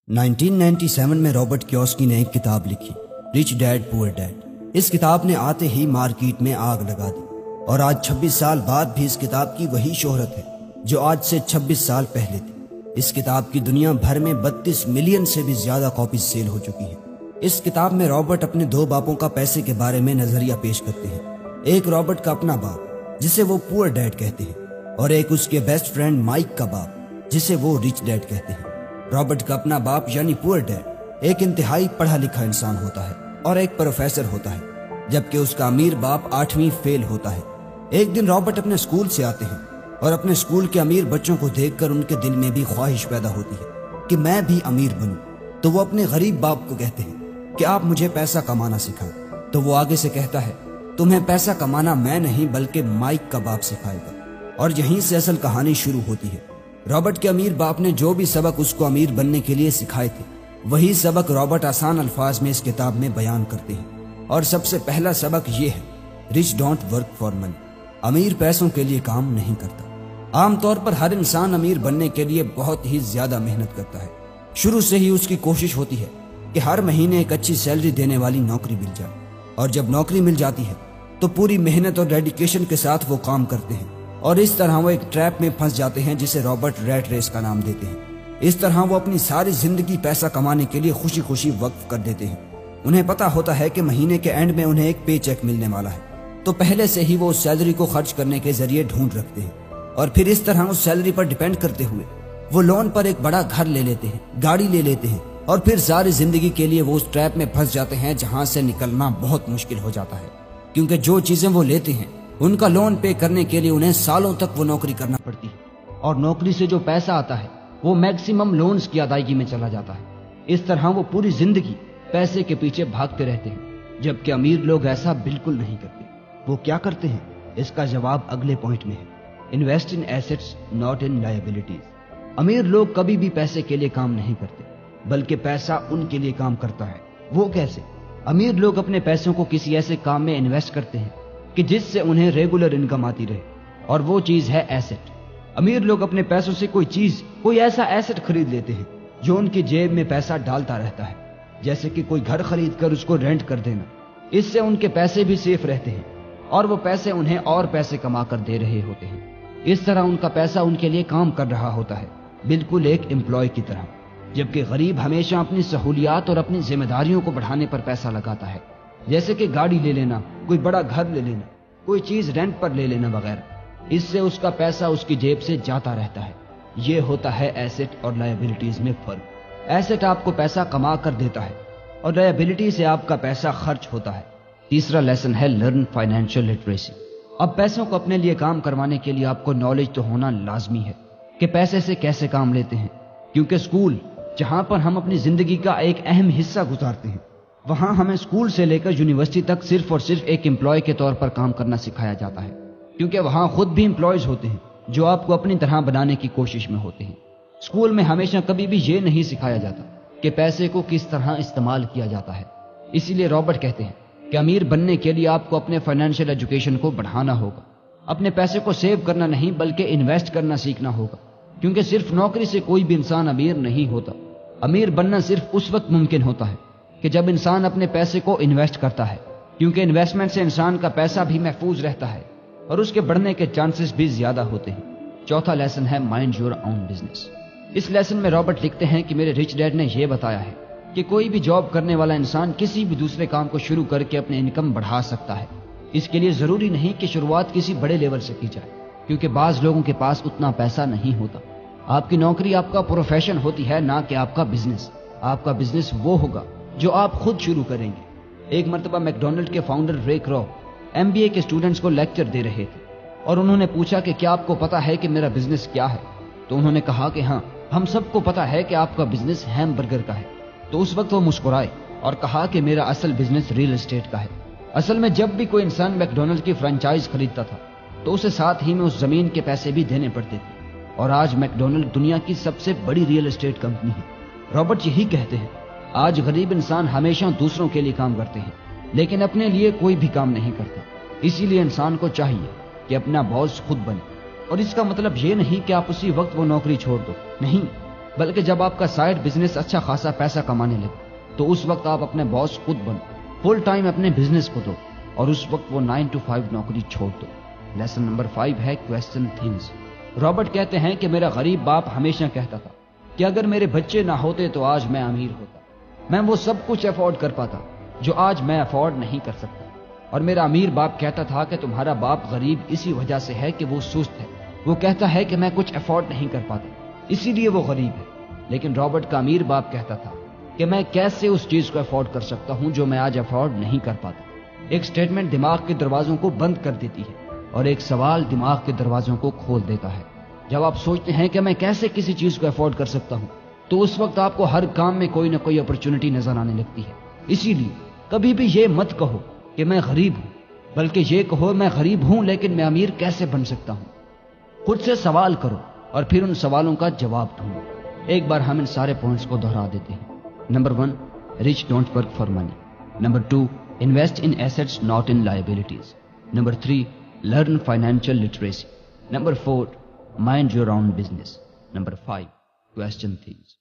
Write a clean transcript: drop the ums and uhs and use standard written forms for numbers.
1997 में Robert Kiyosaki ने एक किताब लिखी, रिच डैड पुअर डैड। इस किताब ने आते ही मार्केट में आग लगा दी और आज 26 साल बाद भी इस किताब की वही शोहरत है जो आज से 26 साल पहले थी। इस किताब की दुनिया भर में 32 मिलियन से भी ज्यादा कॉपीज सेल हो चुकी है। इस किताब में रॉबर्ट अपने दो बापों का पैसे के बारे में नजरिया पेश करते हैं। एक रॉबर्ट का अपना बाप जिसे वो पुअर डैड कहते हैं और एक उसके बेस्ट फ्रेंड माइक का बाप जिसे वो रिच डैड कहते हैं। रॉबर्ट का अपना बाप यानी पुअर डैड एक इंतहाई पढ़ा लिखा इंसान होता है और एक प्रोफेसर होता है, जबकि उसका अमीर बाप 8वीं फेल होता है। एक दिन रॉबर्ट अपने स्कूल से आते हैं और अपने स्कूल के अमीर बच्चों को देखकर उनके दिल में भी ख्वाहिश पैदा होती है कि मैं भी अमीर बनूं। तो वो अपने गरीब बाप को कहते हैं कि आप मुझे पैसा कमाना सिखाएं। तो वो आगे से कहता है, तुम्हें पैसा कमाना मैं नहीं बल्कि माइक का बाप सिखाएगा। और यहीं से असल कहानी शुरू होती है। रॉबर्ट के अमीर बाप ने जो भी सबक उसको अमीर बनने के लिए सिखाए थे, वही सबक रॉबर्ट आसान अल्फाज में इस किताब में बयान करते हैं। और सबसे पहला सबक ये है, rich don't work for money. अमीर पैसों के लिए काम नहीं करता। आमतौर पर हर इंसान अमीर बनने के लिए बहुत ही ज्यादा मेहनत करता है। शुरू से ही उसकी कोशिश होती है कि हर महीने एक अच्छी सैलरी देने वाली नौकरी मिल जाए, और जब नौकरी मिल जाती है तो पूरी मेहनत और डेडिकेशन के साथ वो काम करते हैं। और इस तरह वो एक ट्रैप में फंस जाते हैं जिसे रॉबर्ट रैट रेस का नाम देते हैं। इस तरह वो अपनी सारी जिंदगी पैसा कमाने के लिए खुशी खुशी वक्फ कर देते हैं। उन्हें पता होता है कि महीने के एंड में उन्हें एक पे चेक मिलने वाला है, तो पहले से ही वो उस सैलरी को खर्च करने के जरिए ढूंढ रखते हैं। और फिर इस तरह उस सैलरी पर डिपेंड करते हुए वो लोन पर एक बड़ा घर ले लेते हैं, गाड़ी ले लेते हैं, और फिर सारी जिंदगी के लिए वो उस ट्रैप में फंस जाते हैं जहां से निकलना बहुत मुश्किल हो जाता है। क्योंकि जो चीजें वो लेते हैं उनका लोन पे करने के लिए उन्हें सालों तक वो नौकरी करना पड़ती है, और नौकरी से जो पैसा आता है वो मैक्सिमम लोन्स की अदायगी में चला जाता है। इस तरह वो पूरी जिंदगी पैसे के पीछे भागते रहते हैं, जबकि अमीर लोग ऐसा बिल्कुल नहीं करते। वो क्या करते हैं, इसका जवाब अगले पॉइंट में है। Invest in assets not in liabilities. अमीर लोग कभी भी पैसे के लिए काम नहीं करते, बल्कि पैसा उनके लिए काम करता है। वो कैसे? अमीर लोग अपने पैसों को किसी ऐसे काम में इन्वेस्ट करते हैं कि जिससे उन्हें रेगुलर इनकम आती रहे, और वो चीज है एसेट। अमीर लोग अपने पैसों से कोई ऐसा एसेट खरीद लेते हैं जो उनकी जेब में पैसा डालता रहता है, जैसे कि कोई घर खरीद कर उसको रेंट कर देना। इससे उनके पैसे भी सेफ रहते हैं और वो पैसे उन्हें और पैसे कमा कर दे रहे होते हैं। इस तरह उनका पैसा उनके लिए काम कर रहा होता है, बिल्कुल एक एम्प्लॉय की तरह। जबकि गरीब हमेशा अपनी सहूलियात और अपनी जिम्मेदारियों को बढ़ाने पर पैसा लगाता है, जैसे कि गाड़ी ले लेना, कोई बड़ा घर ले लेना, कोई चीज रेंट पर ले लेना वगैरह। इससे उसका पैसा उसकी जेब से जाता रहता है। ये होता है एसेट और लायबिलिटीज में फर्क। एसेट आपको पैसा कमा कर देता है और लायबिलिटी से आपका पैसा खर्च होता है। तीसरा लेसन है लर्न फाइनेंशियल लिटरेसी। अब पैसों को अपने लिए काम करवाने के लिए आपको नॉलेज तो होना लाजमी है कि पैसे से कैसे काम लेते हैं, क्योंकि स्कूल, जहां पर हम अपनी जिंदगी का एक अहम हिस्सा गुजारते हैं, वहां हमें स्कूल से लेकर यूनिवर्सिटी तक सिर्फ और सिर्फ एक एम्प्लॉय के तौर पर काम करना सिखाया जाता है, क्योंकि वहां खुद भी एम्प्लॉयज होते हैं जो आपको अपनी तरह बनाने की कोशिश में होते हैं। स्कूल में हमेशा कभी भी ये नहीं सिखाया जाता कि पैसे को किस तरह इस्तेमाल किया जाता है। इसीलिए रॉबर्ट कहते हैं कि अमीर बनने के लिए आपको अपने फाइनेंशियल एजुकेशन को बढ़ाना होगा। अपने पैसे को सेव करना नहीं बल्कि इन्वेस्ट करना सीखना होगा, क्योंकि सिर्फ नौकरी से कोई भी इंसान अमीर नहीं होता। अमीर बनना सिर्फ उस वक्त मुमकिन होता है कि जब इंसान अपने पैसे को इन्वेस्ट करता है, क्योंकि इन्वेस्टमेंट से इंसान का पैसा भी महफूज रहता है और उसके बढ़ने के चांसेस भी ज्यादा होते हैं। चौथा लेसन है माइंड योर ओन बिजनेस। इस लेसन में रॉबर्ट लिखते हैं कि मेरे रिच डैड ने यह बताया है कि कोई भी जॉब करने वाला इंसान किसी भी दूसरे काम को शुरू करके अपने इनकम बढ़ा सकता है। इसके लिए जरूरी नहीं कि शुरुआत किसी बड़े लेवल से की जाए, क्योंकि बाज लोगों के पास उतना पैसा नहीं होता। आपकी नौकरी आपका प्रोफेशन होती है, ना कि आपका बिजनेस। आपका बिजनेस वो होगा जो आप खुद शुरू करेंगे। एक मर्तबा मैकडोनल्ड के फाउंडर रे क्रॉ MBA के स्टूडेंट्स को लेक्चर दे रहे थे और उन्होंने पूछा कि क्या आपको पता है कि मेरा बिजनेस क्या है? तो उन्होंने कहा कि हाँ, हम सबको पता है कि आपका बिजनेस हैमबर्गर का है। तो उस वक्त वो मुस्कुराए और कहा कि मेरा असल बिजनेस रियल एस्टेट का है। असल में जब भी कोई इंसान मैकडोनल्ड की फ्रेंचाइज खरीदता था तो उसे साथ ही में उस जमीन के पैसे भी देने पड़ते थे, और आज मैकडोनल्ड दुनिया की सबसे बड़ी रियल एस्टेट कंपनी है। रॉबर्ट यही कहते हैं, आज गरीब इंसान हमेशा दूसरों के लिए काम करते हैं, लेकिन अपने लिए कोई भी काम नहीं करता। इसीलिए इंसान को चाहिए कि अपना बॉस खुद बने। और इसका मतलब ये नहीं कि आप उसी वक्त वो नौकरी छोड़ दो, नहीं, بلکہ جب آپ کا سائیڈ بزنس اچھا خاصا پیسہ کمانے لگے تو اس وقت آپ اپنے باس خود بنو، فل ٹائم اپنے بزنس کو دو اور اس وقت وہ 9 to 5 نوکری چھوڑ دو۔ لیسن نمبر 5 ہے کویسچن تھنگز۔ رابرٹ کہتے ہیں کہ میرا غریب باپ ہمیشہ کہتا تھا کہ اگر میرے بچے نہ ہوتے تو آج میں امیر ہوتا، میں وہ سب کچھ افورڈ کر پاتا جو آج میں افورڈ نہیں کر سکتا۔ اور میرا امیر باپ کہتا تھا کہ تمہارا باپ غریب اسی وجہ سے ہے کہ وہ سست ہے، وہ کہتا ہے کہ میں کچھ افورڈ نہیں کر پاتا اسی لیے وہ غریب ہے۔ لیکن رابرٹ کا امیر باپ کہتا تھا کہ میں کیسے اس چیز کو افورڈ کر سکتا ہوں جو میں آج افورڈ نہیں کر پاتا۔ ایک سٹیٹمنٹ دماغ کے دروازوں کو بند کر دیتی ہے اور ایک سوال دماغ کے دروازوں کو کھول دیتا ہے۔ جب آپ سوچتے ہیں کہ میں کیسے کسی چیز کو افورڈ کر سکتا ہوں تو اس وقت آپ کو ہر کام میں کوئی نہ کوئی اپرچونٹی نظر آنے لگتی ہے۔ اسی لیے کبھی بھی یہ مت کہو کہ میں غریب ہوں، بلکہ یہ کہو میں غریب ہوں لیکن میں امیر کیسے بن سکتا ہوں۔ خود سے سوال کرو اور پھر ان سوالوں کا جواب ڈھونڈو۔ ایک بار ہم ان سارے پوائنٹس کو دہرا دیتے ہیں۔ Number 1، rich don't work for money. Number 2, invest in assets not in liabilities. Number 3, learn financial literacy. Number 4, mind your own business. Number 5, question things.